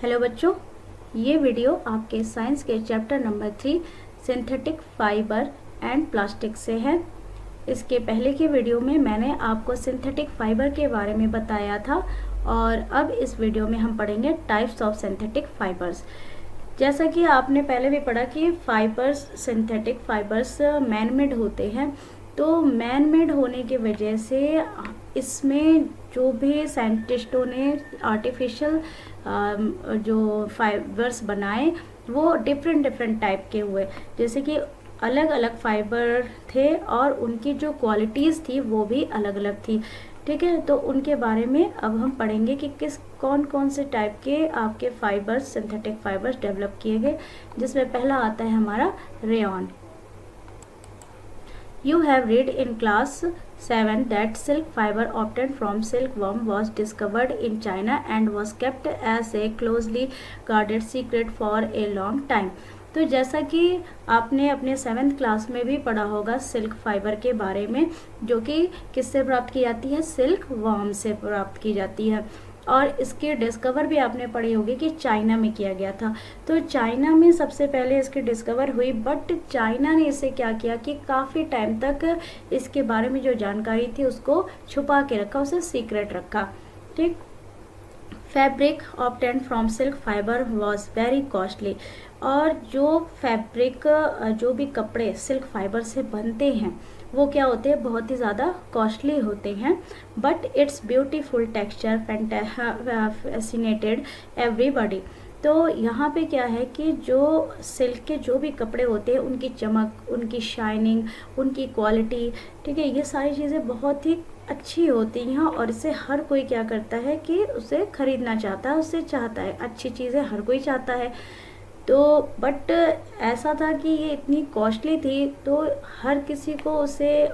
Hello बच्चों, ये video आपके साइंस के chapter number 3 synthetic fibre and plastic से है। इसके पहले के वीडियो में मैंने आपको सिंथेटिक फाइबर के बारे में बताया था और अब इस वीडियो में हम पढ़ेंगे टाइप्स ऑफ सिंथेटिक फाइबर्स। जैसा कि आपने पहले भी पढ़ा कि fibres, synthetic fibres man made होते हैं, तो मैन मेड होने की वजह से इसमें जो भी साइंटिस्टों ने आर्टिफिशियल जो फाइबर्स बनाए वो डिफरेंट टाइप के हुए। जैसे कि अलग अलग फाइबर थे और उनकी जो क्वालिटीज़ थी वो भी अलग अलग थी। ठीक है, तो उनके बारे में अब हम पढ़ेंगे कि कौन कौन से टाइप के आपके फाइबर्स, सिंथेटिक फाइबर्स डेवलप किए गए, जिसमें पहला आता है हमारा rayon. You have read in class 7 that silk fiber obtained from silkworm was discovered in China and was kept as a closely guarded secret for a long time. तो जैसा कि आपने अपने 7th क्लास में भी पढ़ा होगा सिल्क फाइबर के बारे में, जो कि किससे प्राप्त की जाती है, सिल्क वर्म से प्राप्त की जाती है। और इसकी डिस्कवर भी आपने पढ़ी होगी कि चाइना में किया गया था। तो चाइना में सबसे पहले इसकी डिस्कवर हुई, बट चाइना ने इसे क्या किया कि काफ़ी टाइम तक इसके बारे में जो जानकारी थी उसको छुपा के रखा, उसे सीक्रेट रखा। ठीक। Fabric obtained from silk fibre was very costly. और जो फैब्रिक, जो भी कपड़े सिल्क फाइबर से बनते हैं वो क्या होते हैं, बहुत ही ज़्यादा कॉस्टली होते हैं, but it's beautiful texture fascinated everybody. तो यहाँ पे क्या है कि जो सिल्क के जो भी कपड़े होते हैं उनकी चमक, उनकी शाइनिंग, उनकी क्वालिटी, ठीक है, ये सारी चीज़ें बहुत ही अच्छी होती हैं और इसे हर कोई क्या करता है कि उसे खरीदना चाहता है, उसे चाहता है, अच्छी चीज़ें हर कोई चाहता है। तो बट ऐसा था कि ये इतनी कॉस्टली थी तो हर किसी को उसे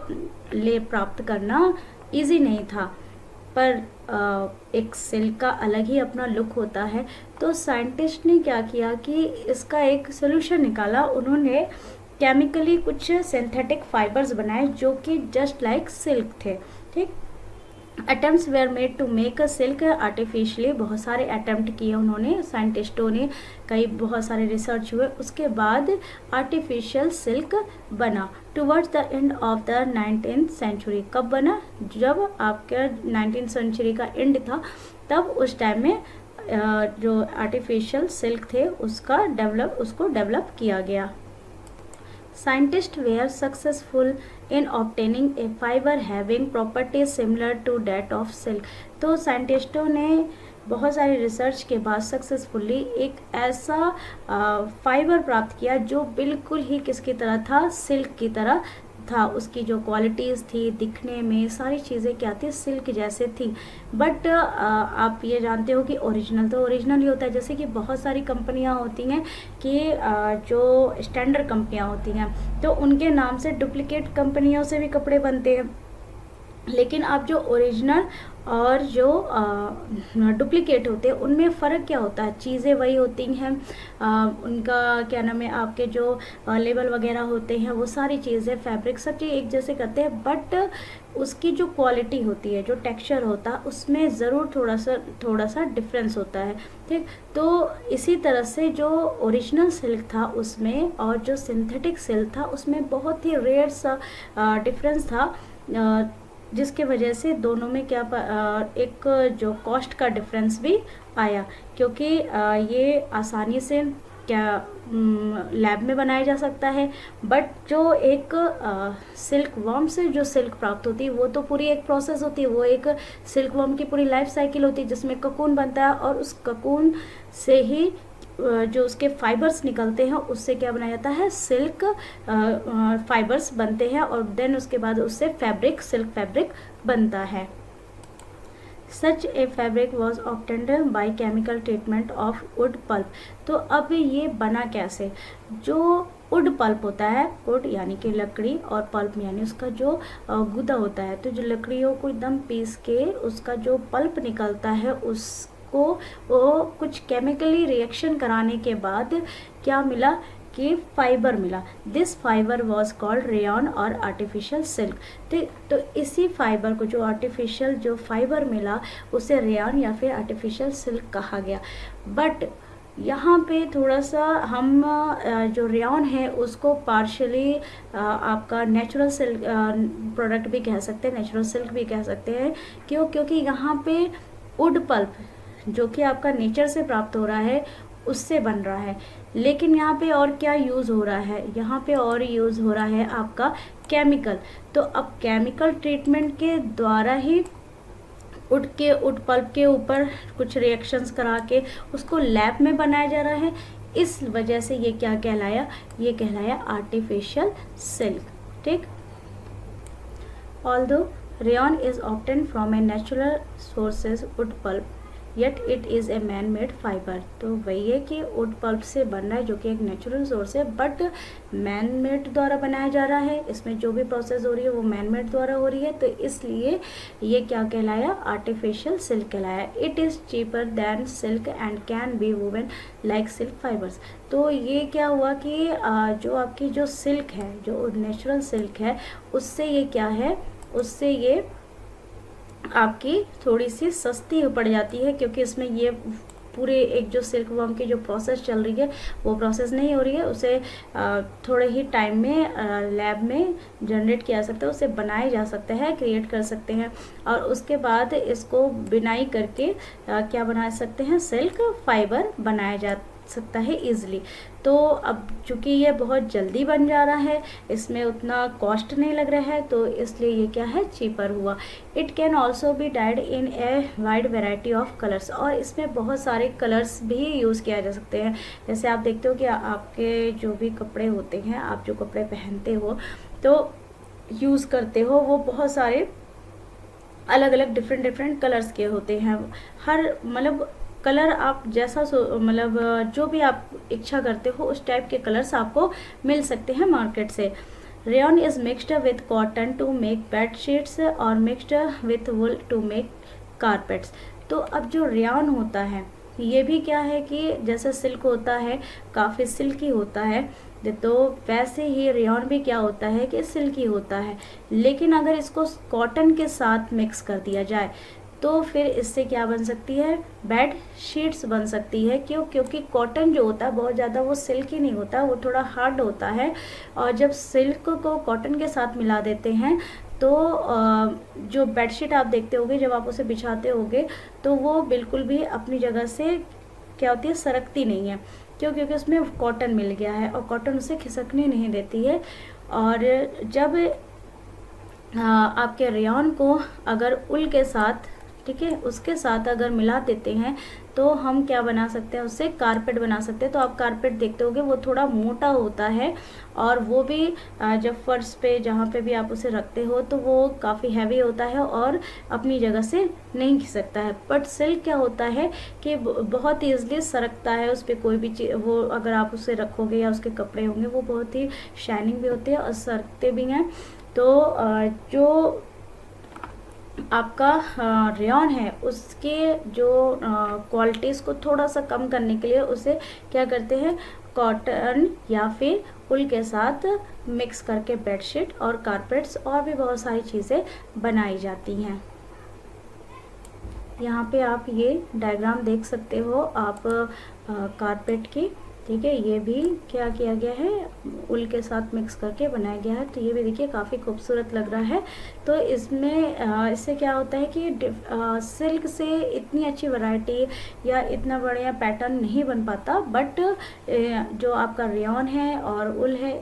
प्राप्त करना इजी नहीं था। पर एक सिल्क का अलग ही अपना लुक होता है। तो साइंटिस्ट ने क्या किया कि इसका एक सोल्यूशन निकाला। उन्होंने केमिकली कुछ सिंथेटिक फाइबर्स बनाए जो कि जस्ट लाइक सिल्क थे। ठीक। Attempts were made to make a silk artificially. बहुत सारे अटेम्प्ट किए उन्होंने, साइंटिस्टों ने, बहुत सारे रिसर्च हुए, उसके बाद आर्टिफिशियल सिल्क बना। Towards the end of the 19th century. कब बना, जब आपका 19th सेंचुरी का एंड था, तब उस टाइम में जो आर्टिफिशियल सिल्क थे उसको डेवलप किया गया। Scientists were successful in obtaining a fiber having properties similar to that of silk. तो साइंटिस्टों ने बहुत सारी रिसर्च के बाद सक्सेसफुली एक ऐसा फाइबर प्राप्त किया जो बिल्कुल ही किसकी तरह था, सिल्क की तरह था। उसकी जो क्वालिटीज़ थी, दिखने में सारी चीज़ें क्या थी, सिल्क जैसे थी। बट आप ये जानते हो कि ओरिजिनल तो ओरिजिनल ही होता है। जैसे कि बहुत सारी कंपनियां होती हैं कि जो स्टैंडर्ड कंपनियां होती हैं तो उनके नाम से डुप्लीकेट कंपनियों से भी कपड़े बनते हैं, लेकिन आप जो ओरिजिनल और जो डुप्लीकेट होते हैं उनमें फ़र्क क्या होता है, चीज़ें वही होती हैं, उनका क्या नाम है, आपके जो लेबल वगैरह होते हैं वो सारी चीज़ें, फैब्रिक, सब चीज़ एक जैसे करते हैं, बट उसकी जो क्वालिटी होती है, जो टेक्सचर होता है, उसमें ज़रूर थोड़ा सा डिफरेंस होता है। ठीक। तो इसी तरह से जो ओरिजिनल सिल्क था उसमें और जो सिंथेटिक सिल्क था उसमें बहुत ही रेयर सा डिफरेंस था, जिसके वजह से दोनों में क्या एक जो कॉस्ट का डिफरेंस भी आया, क्योंकि ये आसानी से क्या लैब में बनाया जा सकता है, बट जो एक सिल्क वर्म से जो सिल्क प्राप्त होती है वो तो पूरी एक प्रोसेस होती है, वो एक सिल्क वर्म की पूरी लाइफ साइकिल होती है जिसमें ककून बनता है और उस ककून से ही जो उसके फाइबर्स निकलते हैं उससे क्या बनाया जाता है, सिल्क फाइबर्स बनते हैं और देन उसके बाद उससे फैब्रिक, सिल्क फैब्रिक बनता है। Such a fabric was obtained by chemical treatment of wood pulp. तो अब ये बना कैसे, जो वुड पल्प होता है, वुड यानी कि लकड़ी और पल्प यानी उसका जो गुदा होता है, तो जो लकड़ियों को एकदम पीस के उसका जो पल्प निकलता है उसको वो कुछ केमिकली रिएक्शन कराने के बाद क्या मिला कि फाइबर मिला। This fibre was called rayon और आर्टिफिशियल सिल्क। तो इसी फाइबर को, जो आर्टिफिशियल जो फाइबर मिला, उसे रेयॉन या फिर आर्टिफिशियल सिल्क कहा गया। बट यहाँ पे थोड़ा सा हम जो रेयॉन है उसको पार्शली आपका नेचुरल सिल्क प्रोडक्ट भी कह सकते हैं, नेचुरल सिल्क भी कह सकते हैं। क्यों? क्योंकि यहाँ पे वुड पल्प जो कि आपका नेचर से प्राप्त हो रहा है उससे बन रहा है। लेकिन यहाँ पे और क्या यूज़ हो रहा है? यहाँ पे और यूज़ हो रहा है आपका केमिकल। तो अब केमिकल ट्रीटमेंट के द्वारा ही वुड पल्प के ऊपर कुछ रिएक्शंस करा के उसको लैब में बनाया जा रहा है। इस वजह से ये क्या कहलाया? ये कहलाया आर्टिफिशियल सिल्क। ठीक। Although rayon is obtain from a natural sources wood pulp yet it is a man made fibre. तो वही है कि वुड पल्प से बन रहा है जो कि एक नेचुरल सोर्स है, बट मैन मेड द्वारा बनाया जा रहा है। इसमें जो भी प्रोसेस हो रही है वो मैन मेड द्वारा हो रही है, तो इसलिए ये क्या कहलाया? आर्टिफिशियल सिल्क कहलाया। It is cheaper then silk and can be woven like silk fibres. तो ये क्या हुआ कि जो आपकी जो सिल्क है, जो नेचुरल सिल्क है, उससे ये क्या है, उससे ये आपकी थोड़ी सी सस्ती पड़ जाती है, क्योंकि इसमें ये पूरे एक जो सिल्क वर्म की जो प्रोसेस चल रही है वो प्रोसेस नहीं हो रही है। उसे थोड़े ही टाइम में लैब में जनरेट किया जा सकता है, उसे बनाया जा सकता है, क्रिएट कर सकते हैं, और उसके बाद इसको बिनाई करके क्या बना सकते हैं? सिल्क फाइबर बनाया जा सकता है इजीली। तो अब चूंकि ये बहुत जल्दी बन जा रहा है, इसमें उतना कॉस्ट नहीं लग रहा है, तो इसलिए ये क्या है? चीपर हुआ। It can also be died in a wide variety of colours. और इसमें बहुत सारे कलर्स भी यूज़ किया जा सकते हैं। जैसे आप देखते हो कि आपके जो भी कपड़े होते हैं, आप जो कपड़े पहनते हो तो यूज़ करते हो, वो बहुत सारे अलग अलग डिफरेंट कलर्स के होते हैं। हर मतलब कलर आप जैसा मतलब जो भी आप इच्छा करते हो उस टाइप के कलर्स आपको मिल सकते हैं मार्केट से। Rayon is mixed with cotton to make bed sheets और mixed with wool to make carpets. तो अब जो रेयॉन होता है ये भी क्या है कि जैसे सिल्क होता है, काफ़ी सिल्की होता है, तो वैसे ही रेयॉन भी क्या होता है कि सिल्की होता है। लेकिन अगर इसको कॉटन के साथ मिक्स कर दिया जाए तो फिर इससे क्या बन सकती है? बेड शीट्स बन सकती है। क्यों? क्योंकि कॉटन जो होता है बहुत ज़्यादा वो सिल्की नहीं होता, वो थोड़ा हार्ड होता है, और जब सिल्क को कॉटन के साथ मिला देते हैं तो जो बेडशीट आप देखते होगे, जब आप उसे बिछाते होगे तो वो बिल्कुल भी अपनी जगह से क्या होती है? सरकती नहीं है। क्यों? क्योंकि उसमें कॉटन मिल गया है और कॉटन उसे खिसकने नहीं देती है। और जब आपके रेयॉन को अगर उल के साथ, ठीक है, उसके साथ अगर मिला देते हैं तो हम क्या बना सकते हैं? उससे कारपेट बना सकते हैं। तो आप कारपेट देखते होगे वो थोड़ा मोटा होता है, और वो भी जब फर्श पे जहाँ पे भी आप उसे रखते हो तो वो काफ़ी हैवी होता है और अपनी जगह से नहीं खिसकता है। बट सिल्क क्या होता है कि बहुत ईजिली सरकता है, उस पर कोई भी चीज़, वो अगर आप उसे रखोगे या उसके कपड़े होंगे वो बहुत ही शाइनिंग भी होते हैं और सरकते भी हैं। तो जो आपका रेयॉन है उसके जो क्वालिटीज़ को थोड़ा सा कम करने के लिए उसे क्या करते हैं? कॉटन या फिर उल के साथ मिक्स करके बेडशीट और कारपेट्स और भी बहुत सारी चीज़ें बनाई जाती हैं। यहाँ पे आप ये डायग्राम देख सकते हो आप कारपेट की, ठीक है। ये भी क्या किया गया है? उल के साथ मिक्स करके बनाया गया है। तो ये भी देखिए काफ़ी खूबसूरत लग रहा है। तो इसमें इससे क्या होता है कि सिल्क से इतनी अच्छी वैरायटी या इतना बढ़िया पैटर्न नहीं बन पाता, बट जो आपका रेयॉन है और उल है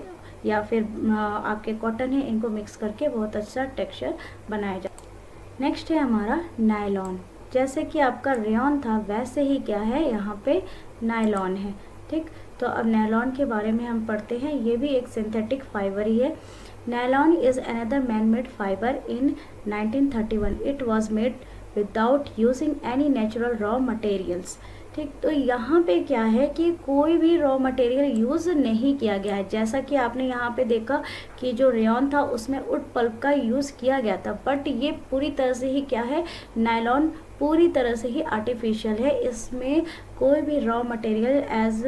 या फिर आपके कॉटन है, इनको मिक्स करके बहुत अच्छा टेक्सचर बनाया जाता है। नेक्स्ट है हमारा नायलॉन। जैसे कि आपका रेयॉन था वैसे ही क्या है यहाँ पे नायलॉन है, ठीक। तो अब नायलॉन के बारे में हम पढ़ते हैं। ये भी एक सिंथेटिक फाइबर ही है। Nylon is another man made fibre in 1931। It was made without using any natural raw materials, ठीक। तो यहाँ पे क्या है कि कोई भी रॉ मटेरियल यूज़ नहीं किया गया है। जैसा कि आपने यहाँ पे देखा कि जो रेयॉन था उसमें वुड पल्प का यूज़ किया गया था, बट ये पूरी तरह से ही क्या है? नायलॉन पूरी तरह से ही आर्टिफिशियल है। इसमें कोई भी रॉ मटेरियल एज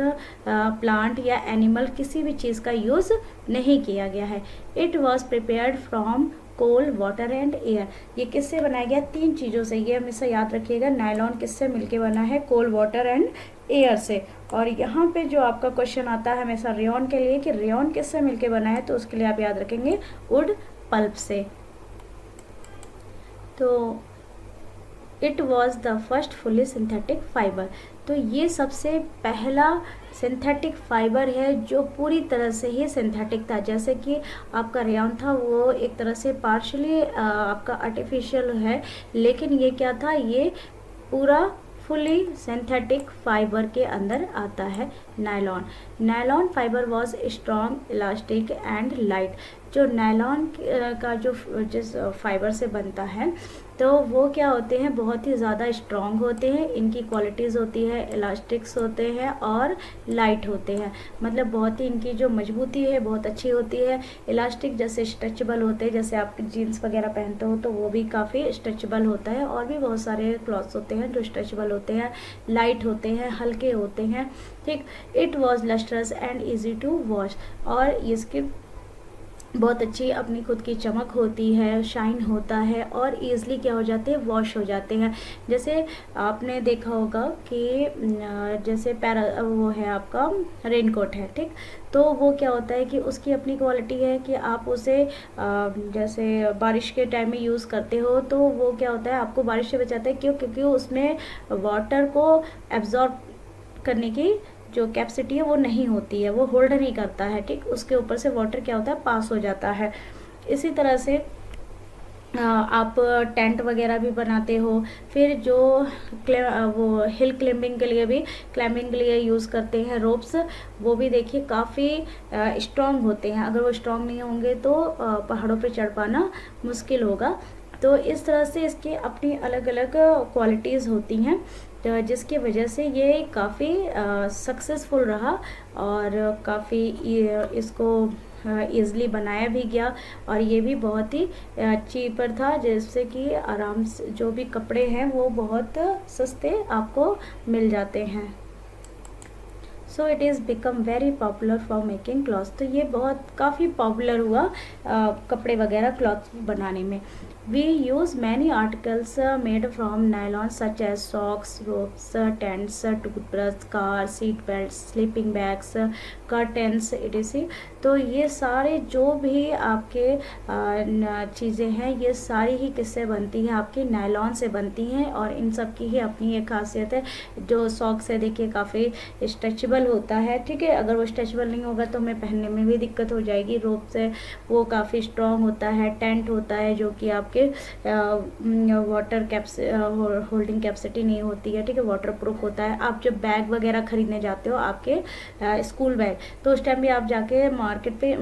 प्लांट या एनिमल किसी भी चीज़ का यूज़ नहीं किया गया है। It was prepared from coal, water and air. ये किससे बनाया गया? 3 चीज़ों से। ये हमेशा याद रखिएगा, नायलॉन किससे मिलके बना है? कोल, वाटर एंड एयर से। और यहाँ पे जो आपका क्वेश्चन आता है हमेशा रेयॉन के लिए कि रेयॉन किससे मिलके बना है, तो उसके लिए आप याद रखेंगे वुड पल्प से। तो it was the first fully synthetic fibre. तो ये सबसे पहला सिंथेटिक फाइबर है जो पूरी तरह से ही सिंथेटिक था। जैसे कि आपका रेयॉन था वो एक तरह से पार्शली आपका आर्टिफिशियल है, लेकिन ये क्या था? ये पूरा फुली सिंथेटिक फाइबर के अंदर आता है nylon. Nylon fibre was strong, elastic and light. जो नायलॉन का जो जिस फाइबर से बनता है तो वो क्या होते हैं? बहुत ही ज़्यादा स्ट्रॉन्ग होते हैं। इनकी क्वालिटीज़ होती है इलास्टिक्स होते हैं और लाइट होते हैं। मतलब बहुत ही इनकी जो मजबूती है बहुत अच्छी होती है। इलास्टिक जैसे स्ट्रेचेबल होते हैं, जैसे आप जीन्स वगैरह पहनते हो तो वो भी काफ़ी स्ट्रेचेबल होता है। और भी बहुत सारे क्लॉथ्स होते हैं जो स्ट्रेचेबल होते हैं, लाइट होते हैं, हल्के होते हैं। ठीक। It was lustrous and easy to wash. और इसकी बहुत अच्छी अपनी खुद की चमक होती है, शाइन होता है और ईज़िली क्या हो जाते हैं? वॉश हो जाते हैं। जैसे आपने देखा होगा कि जैसे वो है आपका रेनकोट है, ठीक, तो वो क्या होता है कि उसकी अपनी क्वालिटी है कि आप उसे जैसे बारिश के टाइम में यूज़ करते हो तो वो क्या होता है? आपको बारिश से बचाता है। क्यों? क्योंकि उसमें वाटर को एब्जॉर्ब करने की जो कैपेसिटी है वो नहीं होती है, वो होल्ड नहीं करता है। ठीक, उसके ऊपर से वाटर क्या होता है? पास हो जाता है। इसी तरह से आप टेंट वगैरह भी बनाते हो। फिर जो वो हिल क्लाइंबिंग के लिए यूज़ करते हैं रोप्स, वो भी देखिए काफ़ी स्ट्रॉन्ग होते हैं। अगर वो स्ट्रॉन्ग नहीं होंगे तो पहाड़ों पे चढ़ पाना मुश्किल होगा। तो इस तरह से इसकी अपनी अलग अलग क्वालिटीज़ होती हैं, तो जिसकी वजह से ये काफ़ी सक्सेसफुल रहा और काफ़ी इसको ईज़िली बनाया भी गया। और ये भी बहुत ही चीपर था, जिससे कि आराम से जो भी कपड़े हैं वो बहुत सस्ते आपको मिल जाते हैं। So it is become very popular for making clothes. तो ये बहुत काफ़ी पॉपुलर हुआ कपड़े वगैरह क्लॉथ्स बनाने में। We use many articles made from nylon such as socks, ropes, tents, toothbrush, car, seat belt, sleeping bags, curtains etc। तो ये सारे जो भी आपके चीज़ें हैं ये सारी ही किससे बनती हैं? आपकी नायलॉन से बनती हैं। और इन सब की ही अपनी एक खासियत है। जो सॉक्स है देखिए काफ़ी स्ट्रेचेबल होता है, ठीक है। अगर वो स्ट्रेचेबल नहीं होगा तो हमें पहनने में भी दिक्कत हो जाएगी। रोप्स है वो काफ़ी स्ट्रॉन्ग होता है। टेंट होता है जो कि आपके वाटर होल्डिंग कैपेसिटी नहीं होती है, ठीक है, वाटर प्रूफ होता है। आप जब बैग वगैरह खरीदने जाते हो आपके स्कूल बैग, तो उस टाइम भी आप जाके मार्केट पे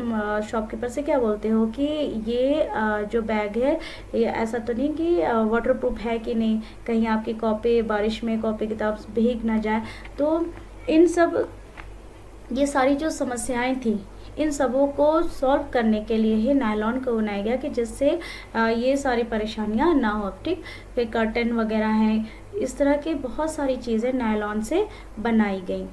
शॉपकीपर से क्या बोलते हो कि ये जो बैग है ये ऐसा तो नहीं कि वाटर प्रूफ है कि नहीं, कहीं आपकी कॉपी बारिश में कॉपी किताब भीग ना जाए। तो इन सब ये सारी जो समस्याएं थी इन सबों को सॉल्व करने के लिए ही नायलॉन को बनाया गया कि जिससे ये सारी परेशानियां ना हो, ठीक। फिर कर्टन वगैरह हैं, इस तरह के बहुत सारी चीज़ें नायलॉन से बनाई गई।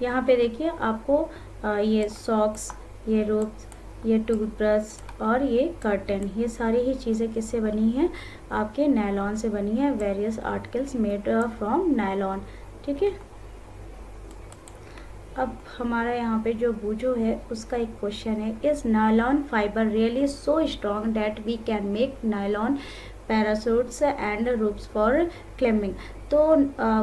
यहाँ पे देखिए आपको ये सॉक्स, ये रोप्स, ये टूथब्रश और ये कर्टन, ये सारी ही चीज़ें किससे बनी हैं? आपके नायलॉन से बनी है। Various articles made from nylon, ठीक है। अब हमारा यहाँ पे जो बूझो है उसका एक क्वेश्चन है, is nylon fibre really so strong that we can make nylon parachutes and ropes for climbing. तो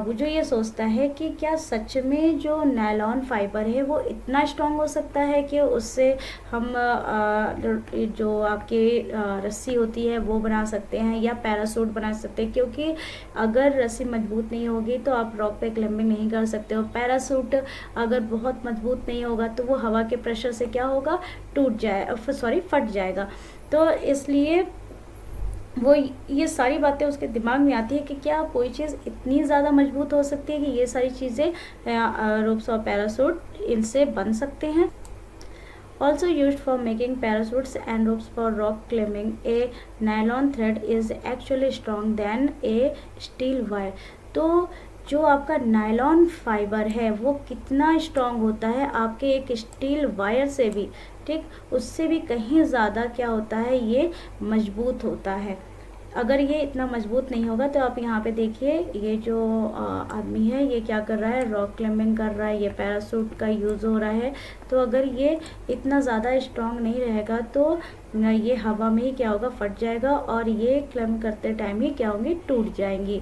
बूझो ये सोचता है कि क्या सच में जो नायलॉन फाइबर है वो इतना स्ट्रॉन्ग हो सकता है कि उससे हम जो आपके रस्सी होती है वो बना सकते हैं या पैरासूट बना सकते हैं। क्योंकि अगर रस्सी मजबूत नहीं होगी तो आप रॉक पे क्लाइंबिंग नहीं कर सकते हो। पैरासूट अगर बहुत मजबूत नहीं होगा तो वो हवा के प्रेशर से क्या होगा? फट जाएगा। तो इसलिए वो ये सारी बातें उसके दिमाग में आती है कि क्या कोई चीज़ इतनी ज़्यादा मजबूत हो सकती है कि ये सारी चीज़ें रोप्स और पैरासूट इनसे बन सकते हैं। also used for making parachutes and ropes for rock climbing. A nylon thread is actually strong than a steel wire. तो जो आपका नायलॉन फाइबर है वो कितना स्ट्रॉन्ग होता है आपके एक स्टील वायर से भी, ठीक, उससे भी कहीं ज़्यादा क्या होता है, ये मजबूत होता है। अगर ये इतना मजबूत नहीं होगा तो आप यहाँ पे देखिए, ये जो आदमी है ये क्या कर रहा है, रॉक क्लाइंबिंग कर रहा है, ये पैरासूट का यूज़ हो रहा है। तो अगर ये इतना ज़्यादा स्ट्रॉन्ग नहीं रहेगा तो ये हवा में ही क्या होगा, फट जाएगा और ये क्लाइंब करते टाइम ही क्या होंगी, टूट जाएंगी।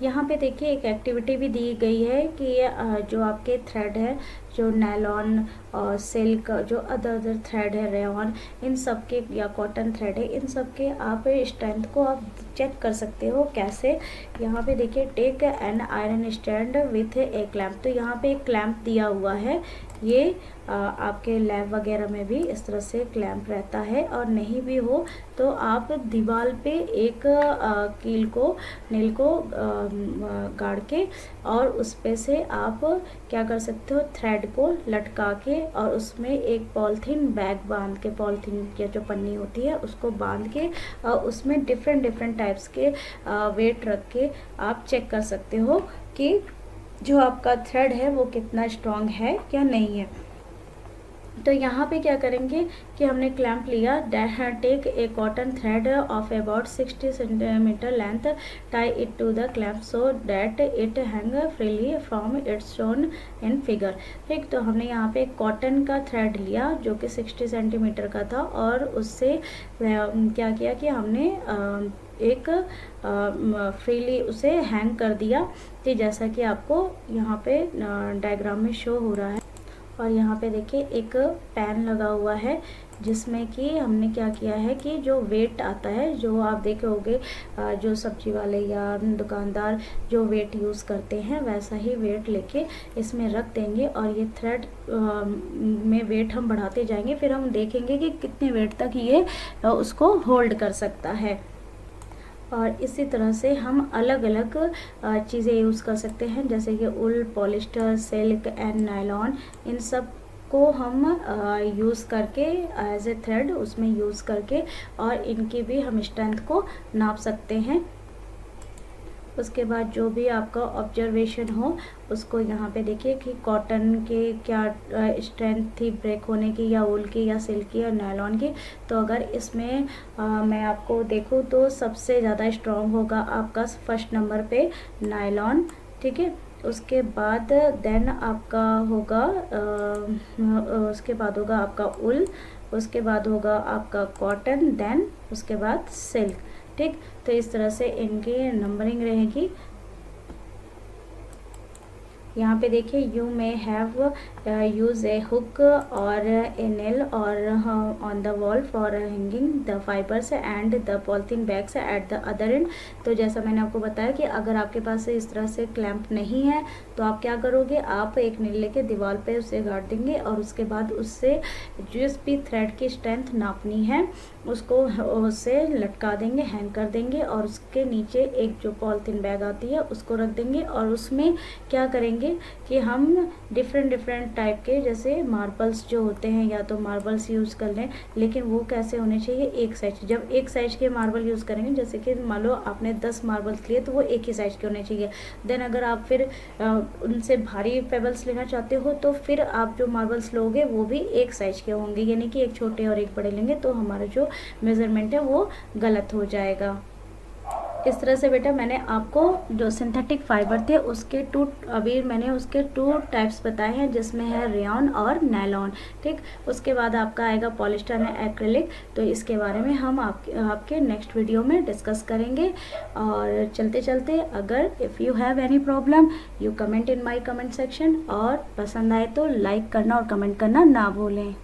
यहाँ पे देखिए एक एक्टिविटी भी दी गई है कि जो आपके थ्रेड है, जो नायलॉन और सिल्क, जो अदर थ्रेड है, रेयॉन, इन सब के, या कॉटन थ्रेड है, इन सब के आप स्ट्रेंथ को आप चेक कर सकते हो। कैसे, यहाँ पे देखिए, take an iron stand with a clamp. तो यहाँ पे एक क्लैम्प दिया हुआ है, ये आपके लैब वगैरह में भी इस तरह से क्लैम्प रहता है, और नहीं भी हो तो आप दीवार पे एक कील को, नील को गाड़ के और उस पे से आप क्या कर सकते हो, थ्रेड को लटका के और उसमें एक पॉलीथीन बैग बांध के, पॉलीथीन की जो पन्नी होती है उसको बांध के उसमें डिफरेंट टाइप्स के वेट रख के आप चेक कर सकते हो कि जो आपका थ्रेड है वो कितना स्ट्रॉन्ग है या नहीं है। तो यहाँ पे क्या करेंगे कि हमने क्लैंप लिया, take a cotton thread of about 60 centimetre length, tie it to the clamp so that it hang freely from its shown in figure. ठीक, तो हमने यहाँ पे कॉटन का थ्रेड लिया जो कि 60 सेंटीमीटर का था, और उससे क्या किया कि हमने एक फ्रीली उसे हैंग कर दिया, तो जैसा कि आपको यहाँ पे डायग्राम में शो हो रहा है। और यहाँ पे देखिए एक पैन लगा हुआ है जिसमें कि हमने क्या किया है कि जो वेट आता है, जो आप देखे होंगे जो सब्जी वाले या दुकानदार जो वेट यूज़ करते हैं, वैसा ही वेट लेके इसमें रख देंगे और ये थ्रेड में वेट हम बढ़ाते जाएंगे, फिर हम देखेंगे कि कितने वेट तक ये उसको होल्ड कर सकता है। और इसी तरह से हम अलग अलग चीज़ें यूज़ कर सकते हैं, जैसे कि उल, पॉलिस्टर, सिल्क एंड नायलॉन, इन सब को हम यूज़ करके एज ए थ्रेड उसमें यूज़ करके और इनकी भी हम स्ट्रेंथ को नाप सकते हैं। उसके बाद जो भी आपका ऑब्जर्वेशन हो उसको यहाँ पे देखिए कि कॉटन के क्या स्ट्रेंथ थी ब्रेक होने की, या वूल की, या सिल्क की, या नायलॉन की। तो अगर इसमें मैं आपको देखूँ तो सबसे ज़्यादा स्ट्रॉन्ग होगा आपका फर्स्ट नंबर पे नायलॉन, ठीक है। उसके बाद देन आपका होगा उसके बाद होगा आपका उल, उसके बाद होगा आपका कॉटन, देन उसके बाद सिल्क, ठीक। तो इस तरह से इनकी नंबरिंग रहेगी। यहाँ पे देखिए, you may have use A hook और ए नेल और on the wall for hanging the fibres and the polythene bags at the other and. तो जैसा मैंने आपको बताया कि अगर आपके पास इस तरह से क्लैंप नहीं है तो आप क्या करोगे, आप एक नील लेके दीवार पे उसे गाड़ देंगे और उसके बाद उससे जिस भी थ्रेड की स्ट्रेंथ नापनी है उसको उससे लटका देंगे, हैंग कर देंगे, और उसके नीचे एक जो पॉलिथीन बैग आती है उसको रख देंगे, और उसमें क्या करेंगे कि हम डिफरेंट टाइप के, जैसे मार्बल्स जो होते हैं, या तो मार्बल्स यूज़ कर लें, लेकिन वो कैसे होने चाहिए, एक साइज। जब एक साइज के मार्बल यूज़ करेंगे, जैसे कि मान लो आपने 10 मार्बल्स लिए तो वो एक ही साइज के होने चाहिए। देन अगर आप फिर उनसे भारी पेबल्स लेना चाहते हो तो फिर आप जो मार्बल्स लोगे वो भी एक साइज के होंगे, यानी कि एक छोटे और एक बड़े लेंगे तो हमारा जो मेजरमेंट है वो गलत हो जाएगा। इस तरह से बेटा मैंने आपको जो सिंथेटिक फाइबर थे उसके अभी मैंने उसके 2 टाइप्स बताए हैं, जिसमें है रेयॉन और नायलॉन, ठीक। उसके बाद आपका आएगा पॉलिस्टर एंड एक्रिलिक, तो इसके बारे में हम आपके नेक्स्ट वीडियो में डिस्कस करेंगे। और चलते चलते, अगर if you have any problem you comment in my comment section, और पसंद आए तो लाइक करना और कमेंट करना ना भूलें।